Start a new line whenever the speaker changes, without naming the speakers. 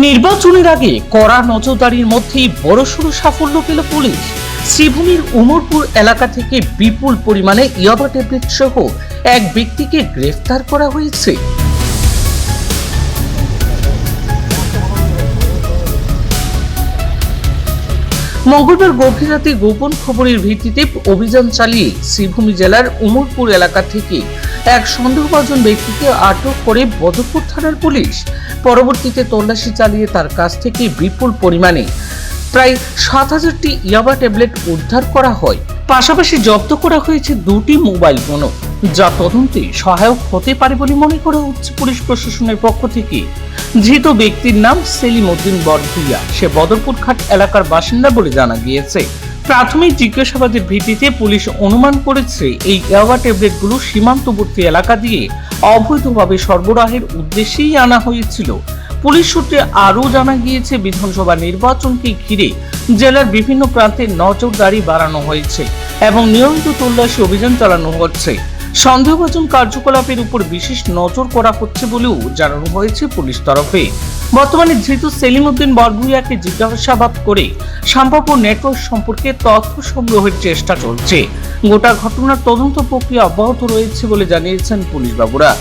নির্বাচনের আগে কড়া নজরদারির মধ্যেই বড়সড় সাফল্য পেল পুলিশ। শ্রীভূমির উমরপুর এলাকা থেকে বিপুল পরিমাণে ইয়াবা ট্যাবলেট সহ এক ব্যক্তিকে গ্রেফতার করা হয়েছে। মঙ্গলবার গভীর রাতে গোপন খবরের ভিত্তিতে অভিযান চালিয়ে শ্রীভূমি জেলার উমরপুর এলাকা থেকে এক সন্দেহভাজন ব্যক্তিকে আটক করে বদরপুর থানার পুলিশ। পরবর্তীতে তল্লাশি চালিয়ে তার কাছ থেকে বিপুল পরিমাণে প্রায় ৭,০০০টি ইয়াবা ট্যাবলেট উদ্ধার করা হয়। পাশাপাশি জব্দ করা হয়েছে ২টি মোবাইল ফোনও, যা তদন্তে সহায়ক হতে পারে বলে মনে করা হচ্ছে পুলিশ প্রশাসনের পক্ষ থেকে। ধৃত ব্যক্তির নাম সেলিম উদ্দিন বরভুইয়া, সে বদরপুর ঘাট এলাকার বাসিন্দা বলে জানা গিয়েছে। প্রাথমিক জিজ্ঞাসাবাদের ভিত্তিতে পুলিশ অনুমান করেছে এই ইয়াবা ট্যাবলেটগুলো সীমান্তবর্তী এলাকা দিয়ে অবৈধভাবে সরবরাহের উদ্দেশ্যেই আনা হয়েছিল। পুলিশ সূত্রে আরও জানা গিয়েছে, বিধানসভা নির্বাচনকে ঘিরে জেলার বিভিন্ন প্রান্তে নজরদারি বাড়ানো হয়েছে এবং নিয়মিত তল্লাশি অভিযান চালানো হচ্ছে। সন্দেহভাজন কার্যকলাপের উপর বিশেষ নজর করা হচ্ছে বলেও জানানো হয়েছে পুলিশ তরফে। বর্তমানে ধৃত সেলিম উদ্দিন বরভুইয়াকে জিজ্ঞাসাবাদ করে সম্ভাব্য নেটওয়ার্ক সম্পর্কে তথ্য সংগ্রহের চেষ্টা চলছে। গোটা ঘটনার তদন্ত প্রক্রিয়া অব্যাহত রয়েছে বলে জানিয়েছেন পুলিশ বাবুরা।